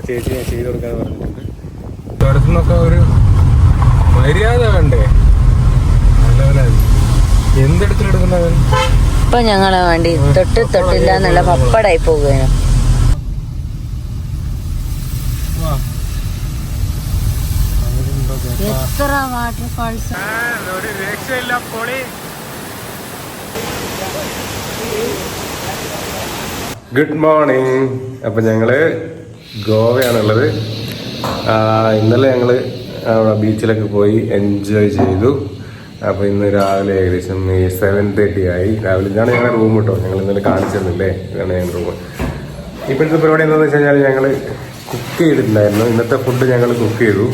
ചേച്ചി ചെയ്ത് കൊടുക്കാന്ന് പറഞ്ഞിട്ടുണ്ട്. തുറത്തുനിന്നൊക്കെ ഒരു മര്യാദ വേണ്ടേ? എന്തെടുത്തിലെടുക്കുന്നവൻ ഇപ്പൊ ഞങ്ങളെ വേണ്ടി തൊട്ടില്ല എന്നുള്ള പപ്പടായി പോവുകയാണ്. എത്ര വാട്ടർഫാൾസ്! ഒരു രക്ഷയില്ല. പൊളി. Good morning. അപ്പം ഞങ്ങള് ഗോവയാണുള്ളത്. ഇന്നലെ ഞങ്ങള് ബീച്ചിലൊക്കെ പോയി എൻജോയ് ചെയ്തു. അപ്പോൾ ഇന്ന് രാവിലെ ഏകദേശം 7:30 ആയി. രാവിലെ ഇതാണ് ഞങ്ങളുടെ റൂം കേട്ടോ. ഞങ്ങൾ ഇന്നലെ കാണിച്ചിരുന്നില്ലേ, ഇതാണ് ഞങ്ങളുടെ റൂം. ഇപ്പോഴത്തെ പരിപാടി എന്താണെന്ന് വെച്ച് കഴിഞ്ഞാൽ ഞങ്ങൾ കുക്ക് ചെയ്തിട്ടുണ്ടായിരുന്നു. ഇന്നത്തെ ഫുഡ് ഞങ്ങൾ കുക്ക് ചെയ്തു.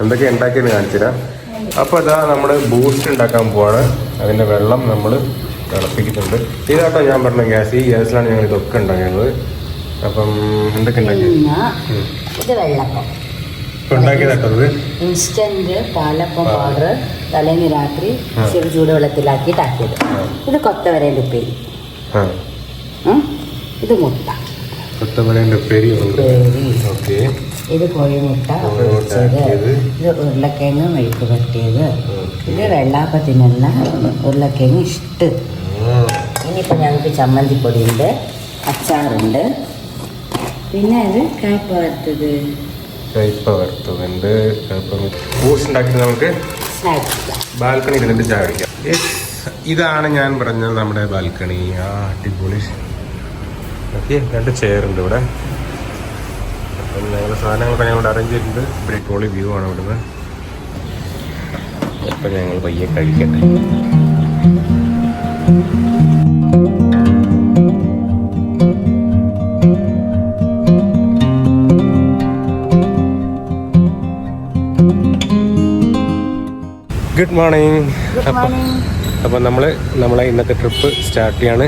എന്തൊക്കെ ഉണ്ടാക്കിയെന്ന് കാണിച്ചു തരാം. അപ്പോൾ അതാ നമ്മൾ ബൂസ്റ്റ് ഉണ്ടാക്കാൻ പോവാണ്. അതിൻ്റെ വെള്ളം നമ്മൾ തിളപ്പിക്കുന്നുണ്ട്. ഇതാട്ടോ ഞാൻ പറഞ്ഞ ഗ്യാസ്. ഈ ഗ്യാസിലാണ് ഞങ്ങൾ ഇതൊക്കെ ഉണ്ടാക്കുന്നത്. അപ്പം എന്തൊക്കെ ഉണ്ടാക്കി? ഇത് വെള്ളപ്പം ഉണ്ടാക്കിയതാട്ടത് ഇൻസ്റ്റന്റ് പാലപ്പം പൗഡർ തലേന്ന് രാത്രി ചെറു ചൂടുവെള്ളത്തിലാക്കിയിട്ടാക്കിയത്. ഇത് കൊത്തവരേൻ്റെ ഉപ്പേരി. ഇത് മുട്ട കൊത്തവരേൻ്റെ ഉപ്പേരി. ഓക്കെ. ഇത് കോഴിമുട്ട പൊരിച്ചത്. ഇത് ഉരുളക്കിഴങ്ങ് മെഴുക്ക് പറ്റിയത്. ഇത് വെള്ളാപ്പത്തിനുള്ള ഉരുളക്കിഴങ്ങ് ഇഷ്ടം. ഇനിയിപ്പോൾ ഞങ്ങൾക്ക് ചമ്മന്തിപ്പൊടിയുണ്ട്, അച്ചാറുണ്ട്, പിന്നെ ഇത് കയ്പ വറുത്തത്. ബൂസ്റ്റ് ഉണ്ടാക്കിയിട്ട് നമുക്ക് ബാൽക്കണി ഇരുന്നിട്ട് ചായ കുടിക്കാം. ഇതാണ് ഞാൻ പറഞ്ഞത് നമ്മുടെ ബാൽക്കണി. അടിപൊളി. ഓക്കെ, 2 ചെയറുണ്ട് ഇവിടെ. അപ്പം ഞങ്ങളുടെ സാധനങ്ങളൊക്കെ ഞങ്ങൾ അറേഞ്ച് ചെയ്തിട്ടുണ്ട്. അടിപൊളി വ്യൂ ആണ് ഇവിടുന്ന്. അപ്പം ഞങ്ങൾ പയ്യെ കഴിക്കട്ടെ. Good morning. അപ്പം നമ്മളെ ഇന്നത്തെ ട്രിപ്പ് സ്റ്റാർട്ട് ചെയ്യാണ്.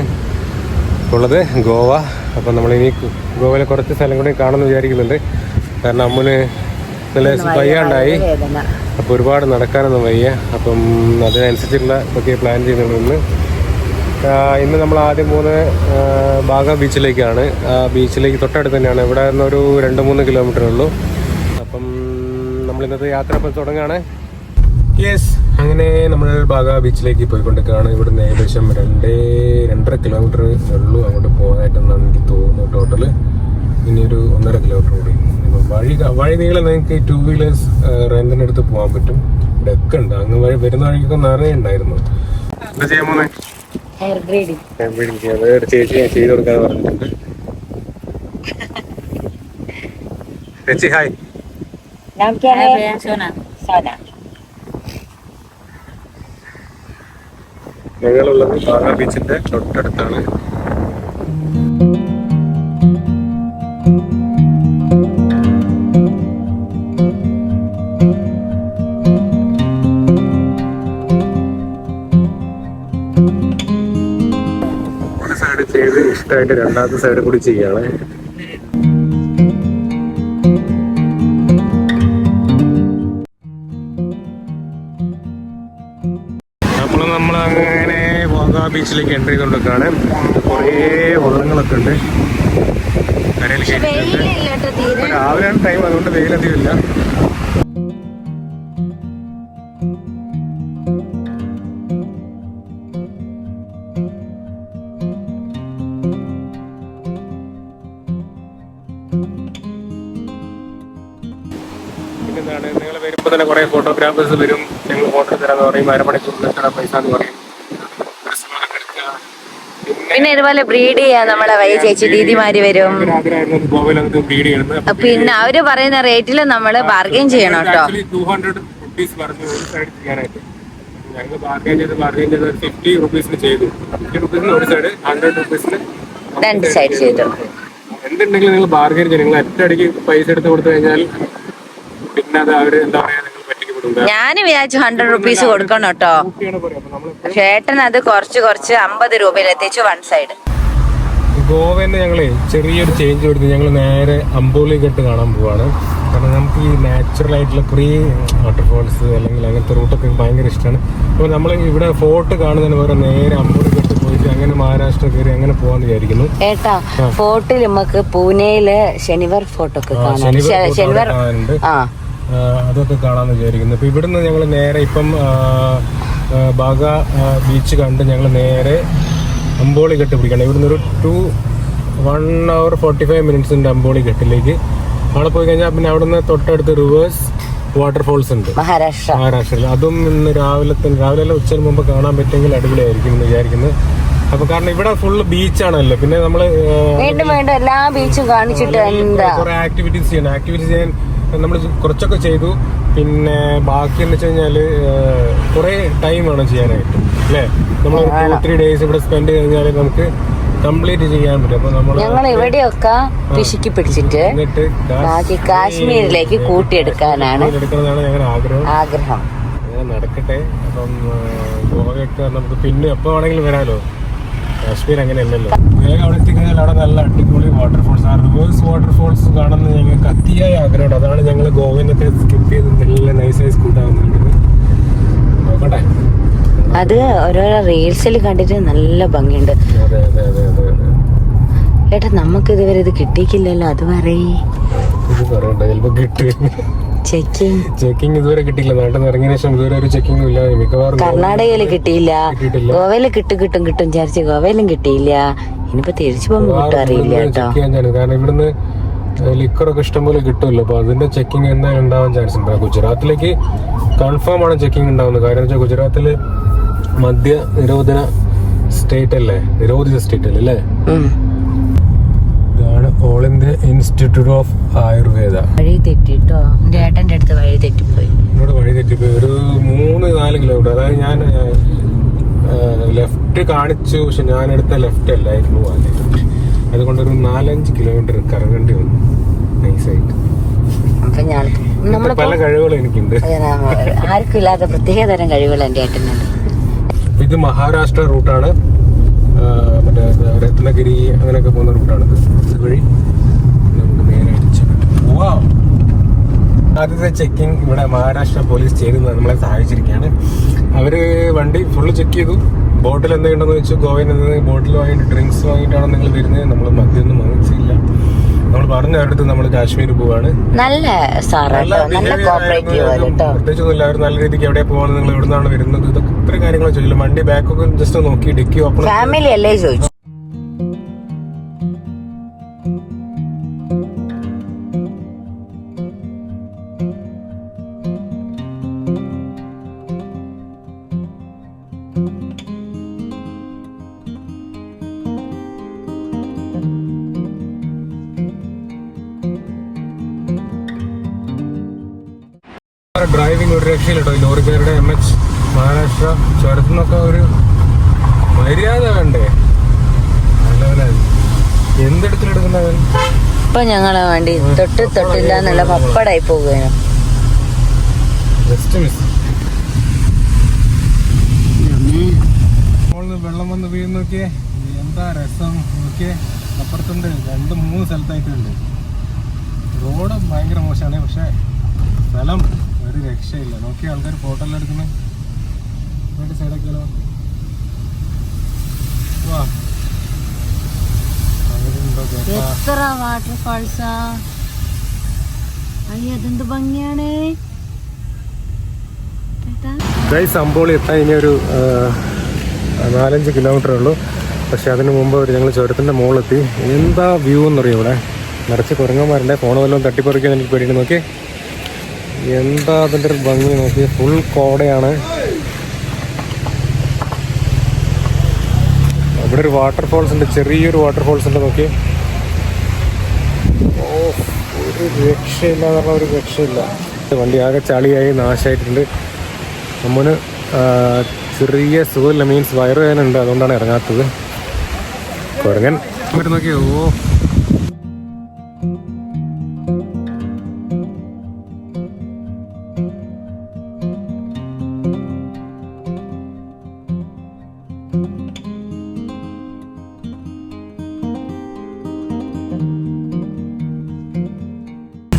ഉള്ളത് ഗോവ. അപ്പം നമ്മളിനി ഗോവയിലെ കുറച്ച് സ്ഥലം കൂടി കാണുമെന്ന് വിചാരിക്കുന്നുണ്ട്. കാരണം അമ്മന് നല്ല വയ്യാണ്ടായി. അപ്പോൾ ഒരുപാട് നടക്കാനൊന്നും വയ്യ. അപ്പം അതിനനുസരിച്ചുള്ള ഒക്കെ പ്ലാൻ ചെയ്യുന്നുണ്ട്. ഇന്ന് നമ്മൾ ആദ്യം പോകുന്നത് ബാഗ ബീച്ചിലേക്കാണ്. ബീച്ചിലേക്ക് തൊട്ടടുത്ത് തന്നെയാണ്. ഇവിടെ നിന്നൊരു 2-3 കിലോമീറ്റർ ഉള്ളൂ. അപ്പം നമ്മളിന്നത്തെ യാത്ര ഇപ്പം തുടങ്ങുകയാണ്. യെസ്, അങ്ങനെ നമ്മൾ ബാഗ ബീച്ചിലേക്ക് പോയിക്കൊണ്ടിരിക്കുകയാണ്. ഇവിടുന്ന് ഏകദേശം 2-2.5 കിലോമീറ്റർ ഉള്ളൂ അങ്ങോട്ട് പോകാനായിട്ടെന്നാണ് എനിക്ക് തോന്നുന്നു. ടോട്ടൽ ഇനിയൊരു 1.5 കിലോമീറ്റർ കൂടി. വഴി നീളെ നിങ്ങൾക്ക് 2 വീലേഴ്സ് റെന്റിനെടുത്ത് പോകാൻ പറ്റും. ഇവിടെ ഒക്കെ ഉണ്ട്. അങ്ങ് വരുന്ന വഴിക്കൊക്കെ നിറയെ ഉണ്ടായിരുന്നു. എന്താ ചെയ്യാൻ പോന്നെ? ചേച്ചി ചെയ്ത് കൊടുക്കാന്ന് പറഞ്ഞിട്ടുണ്ട്. ചേച്ചി ഹായ്. ഞങ്ങളുള്ളത് ബാഗ ബീച്ചിന്റെ തൊട്ടടുത്താണ്. ഒരു സൈഡ് ചെയ്ത് ഇഷ്ടമായിട്ട് രണ്ടാമത്തെ സൈഡ് കൂടി ചെയ്യാണ്. നമ്മളങ്ങനെ ബാഗ ബീച്ചിലേക്ക് എൻട്രി ചെയ്തുകൊണ്ടൊക്കെയാണ്. കുറേ വള്ളങ്ങളൊക്കെ ഉണ്ട്. കരയിൽ രാവിലെയാണ് ടൈം, അതുകൊണ്ട് വെയിലധികമില്ല. പിന്നെന്താണ്, നിങ്ങൾ വരുമ്പോൾ തന്നെ കുറേ ഫോട്ടോഗ്രാഫേഴ്സ് വരും. ഞങ്ങൾ ഫോട്ടോ തരാന്ന് പറയും. അരമണിക്കൂറിൽ എത്ര പൈസ എന്ന് പറയും. പിന്നെ ഇതുപോലെ ബ്രീഡ് ചെയ്യാൻ നമ്മളെ വൈ ചേച്ചി ദീദിമാര് വരും. പിന്നെ അവര് പറയുന്ന റേറ്റിൽ നമ്മള് ബാർഗൈൻ ചെയ്യണം കേട്ടോ. 200 rupees പറഞ്ഞു ഒരു സൈഡ് ചെയ്യാനായിട്ട്. ഞങ്ങൾ ബാർഗൈൻ ചെയ്ത് 50 rupeesന് ചെയ്തു. 50 rupeesന് ഒരു സൈഡ്, 100 rupeesന് 2 സൈഡ് ചെയ്തു. എന്തുണ്ടെങ്കിലും നിങ്ങൾ ബാർഗൈൻ ചെയ്യും. നിങ്ങൾ ഒറ്റയടിക്ക് പൈസ എടുത്ത് കൊടുത്തു കഴിഞ്ഞാൽ പിന്നെ അത് അവര് എന്താ പറയാ, നിങ്ങൾ പറ്റിക്കപ്പെടും. ഞാൻ വിചാരിച്ചു 100 rupees കൊടുക്കണം കേട്ടോ. ചേട്ടൻ അത് കുറച്ച് 50 രൂപയിൽ എത്തിച്ചു 1 സൈഡ്. ഗോവയിൽ നിന്ന് ഞങ്ങളെ ചെറിയൊരു ചേഞ്ച് കൊടുത്ത് ഞങ്ങൾ നേരെ അമ്പോളി ഘട്ട് കാണാൻ പോവാണ്. കാരണം നമുക്ക് ഈ നാച്ചുറൽ ആയിട്ടുള്ള കുറേ വാട്ടർഫോൾസ് അല്ലെങ്കിൽ അങ്ങനത്തെ റൂട്ടൊക്കെ ഭയങ്കര ഇഷ്ടമാണ്. അപ്പോൾ നമ്മൾ ഇവിടെ ഫോർട്ട് കാണുന്നതിന് പകരം നേരെ അമ്പോളി ഘട്ട് പോയി കഴിഞ്ഞിട്ട് അങ്ങനെ മഹാരാഷ്ട്ര കയറി അങ്ങനെ പോവാന്ന് വിചാരിക്കുന്നു. ഏട്ടാ ഫോർട്ടിൽ നമുക്ക് പൂനെയില് ശനിവാർ ഫോർട്ട് ഒക്കെ കാണാനുണ്ട്. അതൊക്കെ കാണാന്ന് വിചാരിക്കുന്നു. ഇപ്പൊ ഇവിടുന്ന് ഞങ്ങൾ നേരെ ഇപ്പം ബാഗ ബീച്ച് കണ്ട് ഞങ്ങൾ നേരെ അമ്പോളി ഘട്ട് പിടിക്കണം. ഇവിടുന്ന് ഒരു 1 hour 45 minutes ഉണ്ട് അമ്പോളി ഘട്ടിലേക്ക്. അവിടെ പോയി കഴിഞ്ഞാൽ പിന്നെ അവിടുന്ന് തൊട്ടടുത്ത് റിവേഴ്സ് വാട്ടർഫോൾസ് ഉണ്ട് മഹാരാഷ്ട്രയിൽ. അതും ഇന്ന് രാവിലെ ഉച്ചയ്ക്ക് മുമ്പ് കാണാൻ പറ്റുമെങ്കിൽ അടിപൊളിയായിരിക്കും എന്ന് വിചാരിക്കുന്നത്. അപ്പൊ കാരണം ഇവിടെ ഫുള്ള് ബീച്ചാണല്ലോ, പിന്നെ നമ്മള് എല്ലാ ബീച്ചും കാണിച്ചിട്ട് കുറെ ആക്ടിവിറ്റീസ് ചെയ്യാൻ നമ്മൾ കുറച്ചൊക്കെ ചെയ്തു. പിന്നെ ബാക്കി എന്ന് വെച്ച് കഴിഞ്ഞാല് കുറെ ടൈമാണ് ചെയ്യാനായിട്ട് അല്ലേ. നമ്മൾ 2-3 days ഇവിടെ സ്പെൻഡ് കഴിഞ്ഞാല് നമുക്ക് കംപ്ലീറ്റ് ചെയ്യാൻ പറ്റും. അപ്പൊ ഞങ്ങൾ ഇവിടെയൊക്കെ പിശുക്കി പിടിച്ചിട്ട് ബാക്കി കാശ്മീരിലേക്ക് കൂട്ടിയെടുക്കാനാണ് ഞങ്ങളുടെ ആഗ്രഹം. നടക്കട്ടെ. അപ്പം ഗോവയൊക്കെ നമുക്ക് പിന്നെ എപ്പോ വേണമെങ്കിലും വരാലോ. കാശ്മീർ അങ്ങനെയല്ലല്ലോ. വേഗം അവിടെ എത്തിക്കഴിഞ്ഞാൽ അവിടെ നല്ല അടിപൊളി വാട്ടർഫോൾസ്, ആ റിവേഴ്സ് വാട്ടർഫോൾസ് കാണുന്ന ഞങ്ങൾക്ക് അതിയായ ആഗ്രഹമുണ്ട്. അതാണ് ഞങ്ങൾ ഗോവനൊക്കെ സ്കിപ്പ് ചെയ്ത് നല്ല നൈസായി സ്കൂട്ടാവുന്നുണ്ട്. നോക്കട്ടെ. അത് ഓരോരോ റീൽസിൽ കണ്ടിട്ട് നല്ല ഭംഗിയുണ്ട്. ഏട്ടാ നമുക്ക് ഇതുവരെ ഇത് കിട്ടിയിട്ടില്ലല്ലോ. അത് ചെക്കിംഗ് ഇതുവരെ കിട്ടിയില്ല. നാട്ടിൽ നിന്ന് ഇറങ്ങിയ ശേഷം ഇതുവരെ ഒരു ചെക്കിംഗ് ഇല്ല. മിക്കവാറും കർണാടകയില് കിട്ടിയില്ല, ഗോവയില് കിട്ടും വിചാരിച്ചു, ഗോവയിലും കിട്ടിയില്ല. ഇനിയിപ്പോ തിരിച്ചു പോകുമ്പോ കിട്ടും അറിയില്ല കേട്ടോ. കാരണം ഇവിടുന്ന് ലിക്കറൊക്കെ ഇഷ്ടംപോലെ കിട്ടുമല്ലോ. അപ്പൊ അതിന്റെ ചെക്കിംഗ് എന്തായാലും ഉണ്ടാവാൻ ചാൻസ് ഉണ്ട്. ഗുജറാത്തിലേക്ക് കൺഫേം ആണ് ചെക്കിംഗ് ഉണ്ടാവുന്നത്. കാര്യം വെച്ചാൽ ഗുജറാത്തില് മദ്യ നിരോധന സ്റ്റേറ്റ് അല്ലേ, നിരോധിത സ്റ്റേറ്റ് അല്ലേ. ഇതാണ് all India institute of Ayurveda. വഴി തെറ്റിട്ടോ, എന്റെ ഏട്ടന്റെ അടുത്ത് വഴി തെറ്റിപ്പോയി. ഇവിടെ വഴി തെറ്റിപ്പോയി ഒരു 3-4 കിലോമീറ്റർ. അതായത് ഞാൻ ലെഫ്റ്റ് കാണിച്ചു, പക്ഷെ ഞാൻ എടുത്ത ലെഫ്റ്റ് അല്ലായിരുന്നു പോകാനായിട്ട്. അതുകൊണ്ടൊരു 4-5 കിലോമീറ്റർ കറങ്ങേണ്ടി വന്നു നൈസായിട്ട്. പല കഴിവുകളും എനിക്കുണ്ട്. ആർക്കും ഇല്ലാത്ത പ്രത്യേകതരം കഴിവുകൾ എന്റെ ഏട്ടനുണ്ട്. ഇത് മഹാരാഷ്ട്ര റൂട്ടാണ്. മറ്റേ രത്നഗിരി അങ്ങനെയൊക്കെ പോകുന്ന റൂട്ടാണിത്. ഇതുവഴി നമുക്ക് നേരെ പോവാം. ആദ്യത്തെ ചെക്കിംഗ് ഇവിടെ മഹാരാഷ്ട്ര പോലീസ് ചെയ്ത് നമ്മളെ സഹായിച്ചിരിക്കുകയാണ്. അവര് വണ്ടി ഫുള്ള് ചെക്ക് ചെയ്തു. ബോട്ടിൽ എന്തെങ്കിലും വെച്ചു, ഗോവയിൽ നിന്ന് ബോട്ടിൽ വാങ്ങിയിട്ട് ഡ്രിങ്ക്സ് വാങ്ങിയിട്ടാണ് നിങ്ങൾ വരുന്നത്. നമ്മൾ മദ്യമൊന്നും വാങ്ങിച്ചില്ല. നമ്മൾ പറഞ്ഞ അടുത്ത് നമ്മൾ കാശ്മീർ പോവാണ്. പ്രത്യേകിച്ചൊന്നുമില്ല. അവർ നല്ല രീതിക്ക് എവിടെ പോവാണ്, നിങ്ങൾ എവിടെ നിന്നാണ് വരുന്നത്, ഇതൊക്കെ ഇത്രയും കാര്യങ്ങൾ ചോദിച്ചില്ല. വണ്ടി ബാക്കൊക്കെ ജസ്റ്റ് നോക്കി ഡിക്കി ഓപ്പൺ ഫാമിലി അല്ലേ ചോദിച്ചു. ഡ്രൈവിംഗ് ഒരു രക്ഷയില്ല കേട്ടോ. ലോറിക്കാരുടെ MH മഹാരാഷ്ട്ര ചുരത്തുനിന്നൊക്കെ ഒരു മര്യാദ വേണ്ടേ. എന്തെടുത്തിലെടുക്കുന്നവൻ ഇപ്പൊ ഞങ്ങളെ വണ്ടി തൊട്ടില്ല എന്നുള്ള പപ്പടായി പോവുകയാണ്. Just miss. വെള്ളം വന്ന് വീഴുന്ന നോക്കിയേ, എന്താ രസം നോക്കിയേ. അപ്പുറത്തുണ്ട് 2-3 സ്ഥലത്തായിട്ടുണ്ട്. റോഡ് ഭയങ്കര മോശമാണ്, പക്ഷെ സ്ഥലം ഒരു രക്ഷയില്ല. നോക്കി ആൾക്കാർ ഫോട്ടോ എല്ലാം എടുക്കുന്നത്. സൈഡൊക്കെയാലോ. വാ, എത്ര വാട്ടർഫാൾസാ. അതെന്ത് ഭംഗിയാണ്. അമ്പോളി എത്താൻ ഇനി ഒരു 4-5 കിലോമീറ്റർ ഉള്ളൂ. പക്ഷെ അതിന് മുമ്പ് ഞങ്ങൾ ചുരത്തിൻ്റെ മുകളിലെത്തി. എന്താ വ്യൂ എന്നറിയോ. ഇവിടെ നിറച്ച് കുരങ്ങന്മാരുടെ ഫോണ് വല്ലതും തട്ടിപ്പറിക്കാൻ എനിക്ക് പേടിയാണ്. നോക്കി എന്താ അതിൻ്റെ ഒരു ഭംഗി നോക്കി. ഫുൾ കോടയാണ്. ഇവിടെ ഒരു വാട്ടർഫോൾസ് ഉണ്ട്, ചെറിയൊരു വാട്ടർഫോൾസ് ഉണ്ട്. നോക്കി, ഒരു രക്ഷയില്ല എന്ന് പറഞ്ഞാൽ ഒരു രക്ഷയില്ല. വണ്ടി ആകെ ചളിയായി നാശമായിട്ടുണ്ട്. നമ്മന് ചെറിയ സുഖമില്ല, മീൻസ് വയറുവേദന ഉണ്ട്, അതുകൊണ്ടാണ് ഇറങ്ങാത്തത്. കുരങ്ങൻ നോക്കിയോ.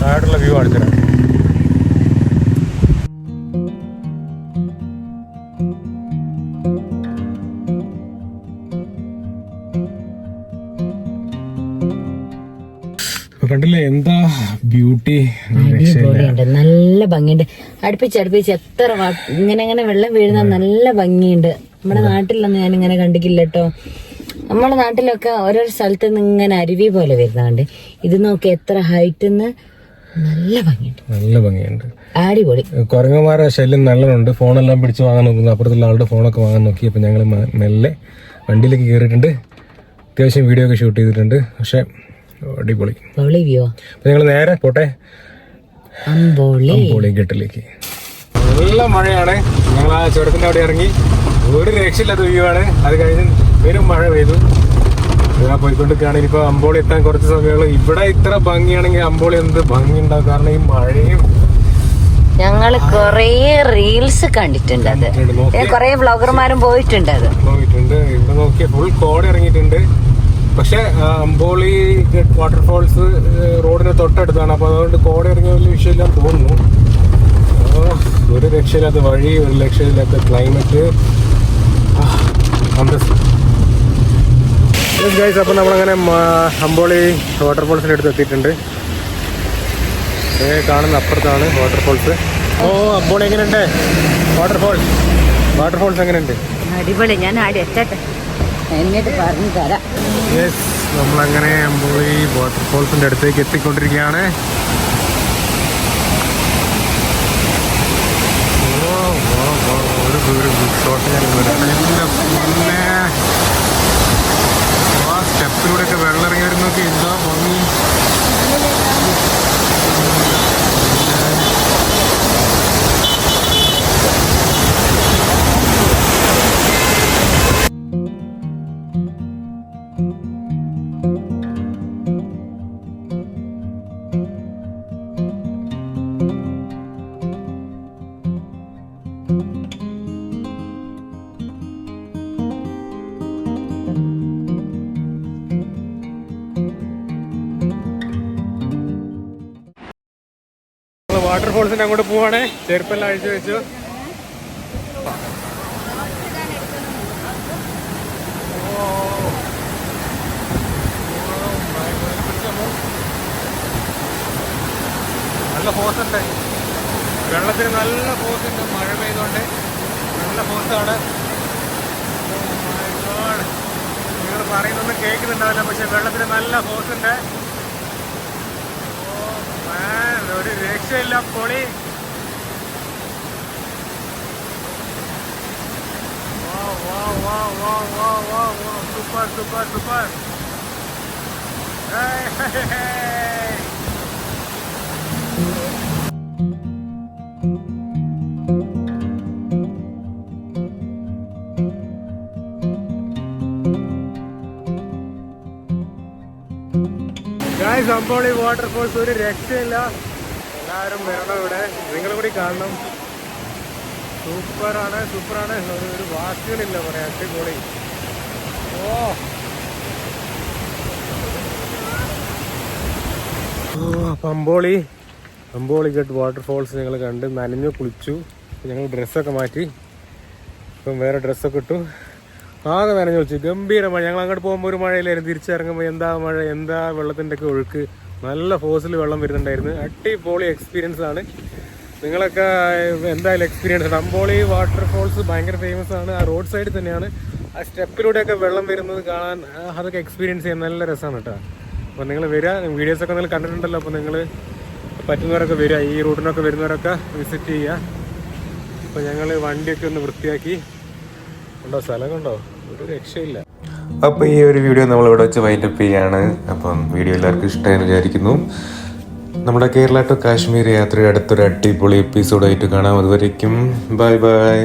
താഴോട്ടുള്ള വ്യൂ കാണിച്ചു തരാം. കണ്ടില്ലേ എന്താ ബ്യൂട്ടി. അടിപൊളിയുണ്ട്, നല്ല ഭംഗിയുണ്ട്. അടുപ്പിച്ച് എത്ര ഇങ്ങനെ വെള്ളം വീഴുന്ന നല്ല ഭംഗിയുണ്ട്. നമ്മുടെ നാട്ടിലൊന്നും ഞാൻ ഇങ്ങനെ കണ്ടിട്ടില്ല കേട്ടോ. നമ്മുടെ നാട്ടിലൊക്കെ ഓരോരോ സ്ഥലത്ത് നിന്ന് ഇങ്ങനെ അരുവി പോലെ വരുന്നുണ്ട്. ഇത് നോക്കി എത്ര ഹൈറ്റിന്ന് നല്ല ഭംഗിയുണ്ട്. അടിപൊളി. കുരങ്ങന്മാരെ ശല്യം നല്ലോണുണ്ട്. ഫോണെല്ലാം പിടിച്ച് വാങ്ങാൻ നോക്കുന്നു. അപ്പുറത്തുള്ള ആളുടെ ഫോണൊക്കെ വാങ്ങാൻ നോക്കി. അപ്പൊ ഞങ്ങൾ മെല്ലെ വണ്ടിയിലേക്ക് കയറിയിട്ടുണ്ട്. അത്യാവശ്യം വീഡിയോ ഒക്കെ ഷൂട്ട് ചെയ്തിട്ടുണ്ട്. പക്ഷെ അടിപൊളി വ്യൂ. അപ്പൊ ഞങ്ങൾ നേരെ പോട്ടെ അമ്പോളി ഗട്ടിലേക്ക്. നല്ല മഴയാണ്. ഞങ്ങൾ ആ ചുരത്തിന്റെ അവിടെ ഇറങ്ങി. ഒരു രക്ഷയില്ലാത്ത വ്യൂ ആണ്. അത് കഴിഞ്ഞ് വരും മഴ പെയ്തു. പോയിക്കൊണ്ടിരിക്കുകയാണ്. ഇനിയിപ്പോ അമ്പോളി എത്താൻ കുറച്ച് സമയമുള്ളൂ. ഇവിടെ ഇത്ര ഭംഗിയാണെങ്കിൽ അമ്പോളി എന്ത് ഭംഗി ഉണ്ടാവും. കാരണം ഈ മഴയും. ഞങ്ങള് കൊറേ റീൽസ് കണ്ടിട്ടുണ്ട്. അത് കൊറേ വ്ളോഗർമാരും പോയിട്ടുണ്ട്. ഇവിടെ നോക്കിയ ഫുൾ കോട ഇറങ്ങിയിട്ടുണ്ട്. പക്ഷെ അമ്പോളി വാട്ടർഫോൾസ് റോഡിന് തൊട്ടടുത്താണ്. അപ്പൊ അതുകൊണ്ട് കോട ഇറങ്ങിയ വലിയ വിഷയമില്ലാന്ന് തോന്നുന്നു. ഒരു രക്ഷയില്ലാത്ത വഴി, ഒരു രക്ഷയില്ലാത്ത ക്ലൈമറ്റ്. അപ്പൊ നമ്മളങ്ങനെ അമ്പോളി വാട്ടർഫോൾസിന്റെ അടുത്ത് എത്തിയിട്ടുണ്ട്. കാണുന്ന അപ്പുറത്താണ് വാട്ടർഫോൾസ്. അമ്പോളി എങ്ങനെയുണ്ട്? വാട്ടർഫോൾസ് എങ്ങനെയുണ്ട്? അടിപൊളി. ഞാൻ ആടി എത്തട്ടെ എന്നിട്ട് പറഞ്ഞു തരാം. യെസ്, നമ്മളങ്ങനെ അമ്പോളി വാട്ടർഫോൾസിന്റെ അടുത്തേക്ക് എത്തിക്കൊണ്ടിരിക്കുകയാണ്. ഒരു ഷോട്ട് ഞാൻ സ്റ്റെപ്പിലൂടെ ഒക്കെ വെള്ളം ഇറങ്ങി വരുന്നൊക്കെ എന്താ ഭംഗി. വാട്ടർഫോൾസിന്റെ അങ്ങോട്ട് പോവാണേ. ചെരുപ്പെല്ലാം അഴിച്ചു വെച്ചു. നല്ല ഫോഴ്സ് ഉണ്ട് വെള്ളത്തിന്, നല്ല ഫോഴ്സ് ഉണ്ട്. മഴ പെയ്തോണ്ട് നല്ല ഫോഴ്സാണ്. നിങ്ങൾ പറയുന്നൊന്നും കേൾക്കുന്നുണ്ടാവില്ല, പക്ഷെ വെള്ളത്തിന് നല്ല ഫോഴ്സ് ഉണ്ട്. ഒരു രക്ഷയില്ല, പൊളി. Super super super. Amboli waterfalls ഒരു രക്ഷയില്ല. എല്ലാവരും വരണം ഇവിടെ, നിങ്ങളും കൂടി കാണണം. സൂപ്പറാണ്. ഒരു വാക്കുകളില്ല പറയാൻ. അടിപൊളി. അപ്പം അമ്പോളി ഗട്ട് വാട്ടർഫോൾസ് ഞങ്ങൾ കണ്ട് നനഞ്ഞു കുളിച്ചു. ഞങ്ങൾ ഡ്രസ്സൊക്കെ മാറ്റി. ഇപ്പം വേറെ ഡ്രസ്സൊക്കെ ഇട്ടു. ആകെ നനഞ്ഞു കുളിച്ചു. ഗംഭീര മഴ. ഞങ്ങൾ അങ്ങോട്ട് പോകുമ്പോൾ ഒരു മഴയില്ലായിരുന്നു. തിരിച്ചിറങ്ങുമ്പോൾ എന്താ മഴ, എന്താ വെള്ളത്തിൻ്റെ ഒക്കെ ഒഴുക്ക്. നല്ല ഫോഴ്സിൽ വെള്ളം വരുന്നുണ്ടായിരുന്നു. അടിപൊളി എക്സ്പീരിയൻസ് ആണ്. നിങ്ങളൊക്കെ എന്തായാലും എക്സ്പീരിയൻസ് ആണ്. അമ്പോളി വാട്ടർഫോൾസ് ഭയങ്കര ഫേമസ് ആണ്. ആ റോഡ് സൈഡിൽ തന്നെയാണ്. ആ സ്റ്റെപ്പിലൂടെയൊക്കെ വെള്ളം വരുന്നത് കാണാൻ, അതൊക്കെ എക്സ്പീരിയൻസ് ചെയ്യാൻ നല്ല രസമാണ് കേട്ടോ. അപ്പോൾ നിങ്ങൾ വരിക. വീഡിയോസൊക്കെ നിങ്ങൾ കണ്ടിട്ടുണ്ടല്ലോ. അപ്പോൾ നിങ്ങൾ പറ്റുന്നവരൊക്കെ വരിക. ഈ റൂട്ടിനൊക്കെ വരുന്നവരൊക്കെ വിസിറ്റ് ചെയ്യുക. അപ്പോൾ ഞങ്ങൾ വണ്ടിയൊക്കെ ഒന്ന് വൃത്തിയാക്കി. കണ്ടോ, സ്ഥലം കണ്ടോ, ഒരു രക്ഷയില്ല. അപ്പോൾ ഈ ഒരു വീഡിയോ നമ്മളിവിടെ വെച്ച് വൈൻഡപ്പ് ചെയ്യാണ്. അപ്പം വീഡിയോ എല്ലാവർക്കും ഇഷ്ടമായെന്ന് വിചാരിക്കുന്നു. നമ്മുടെ കേരള ടു കാശ്മീർ യാത്രയുടെ അടുത്തൊരു അടിപൊളി എപ്പിസോഡായിട്ട് കാണാം. അതുവരേക്കും ബൈ ബൈ.